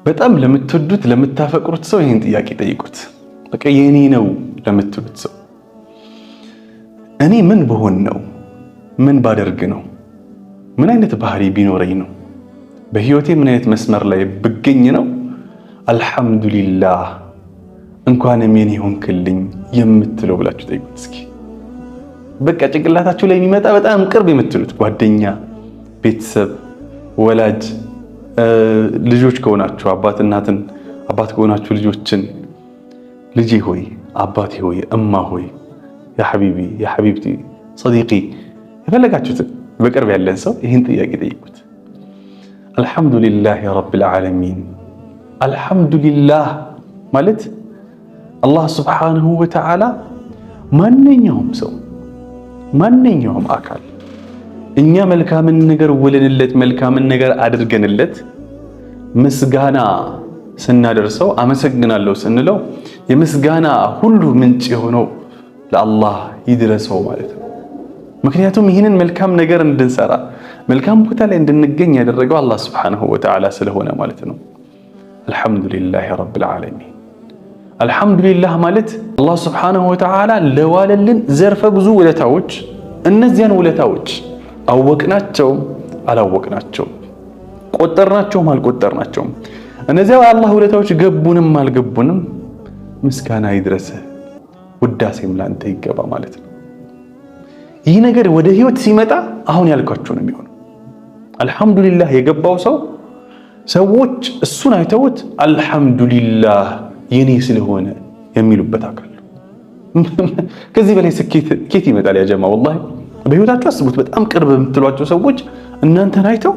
በጣም ለምትወዱት ለምታፈቅሩት ሰው ይህን ጥያቄ ጠይቁት። በቃ የኔ ነው ለምትሉት ሰው እኔ ምን ብሆን ነው? ምን ባደርግ ነው? ምን አይነት ባህሪ ቢኖረኝ ነው? በህይወቴ ምን አይነት መስመር ላይ ብገኝ ነው አልሐምዱሊላህ እንኳንም የኔ ሆንክልኝ የምትለው ብላችሁ ጠይቁት እስኪ። በቃ ጭንቅላታችሁ ላይ የሚመጣ በጣም ቅርብ የምትሉት ጓደኛ፣ ቤተሰብ፣ ወላጅ፣ ልጆች ከሆናችሁ አባት ከሆናችሁ ልጆችን ልጄ ሆይ፣ አባቴ ሆይ፣ እማ ሆይ፣ ያ ሐቢቢ ያ ሐቢብቲ ሰዲቂ የፈለጋችሁትን በቅርብ ያለን ሰው ይህን ጥያቄ ጠይቁት። አልሐምዱሊላህ ረብል ዓለሚን። አልሐምዱሊላህ ማለት አላህ ስብሓንሁ ወተዓላ ማንኛውም ሰው ማንኛውም አካል እኛ መልካምን ነገር ውለንለት መልካምን ነገር አድርገንለት ምስጋና ስናደርሰው አመሰግናለሁ ስንለው የምስጋና ሁሉ ምንጭ የሆነው ለአላህ ይድረሰው ማለት ነው። ምክንያቱም ይህንን መልካም ነገር እንድንሰራ መልካም ቦታ ላይ እንድንገኝ ያደረገው አላህ ስብሓንሁ ወተዓላ ስለሆነ ማለት ነው። አልሐምዱሊላህ ረብል ዓለሚን። አልሐምዱሊላህ ማለት አላህ ስብሓንሁ ወተዓላ ለዋለልን ዘርፈ ብዙ ውለታዎች እነዚያን ውለታዎች አወቅናቸውም አላወቅናቸውም፣ ቆጠርናቸውም አልቆጠርናቸውም፣ እነዚያ የአላህ ውለታዎች ገቡንም አልገቡንም ምስጋና ይድረስህ ውዳሴም ላንተ ይገባ ማለት ነው። ይህ ነገር ወደ ህይወት ሲመጣ አሁን ያልኳችሁ ነው የሚሆነው። አልሐምዱሊላህ የገባው ሰው ሰዎች እሱን አይተውት አልሐምዱሊላህ የኔ ስለሆነ የሚሉበት አካል ከዚህ በላይ ስኬት ኬት ይመጣል? ያ ጀማ ወላሂ በህይወታችሁ አስቡት። በጣም ቅርብ የምትሏቸው ሰዎች እናንተን አይተው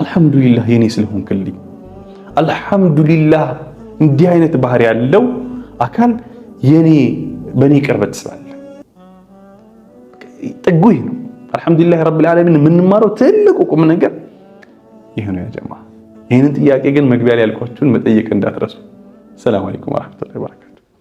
አልሐምዱሊላህ የኔ ስለሆንክልኝ፣ አልሐምዱሊላህ እንዲህ አይነት ባህሪ ያለው አካል በኔ ቅርበት ስላለ ጥጉ ይህ ነው። አልሐምዱሊላህ ረብል ዓለሚን የምንማረው ትልቁ ቁም ነገር ይህ ነው ያ ጀማ። ይህንን ጥያቄ ግን መግቢያ ላይ ያልኳችሁን መጠየቅ እንዳትረሱ። ሰላም አለይኩም ወራህመቱላሂ ወበረካቱ።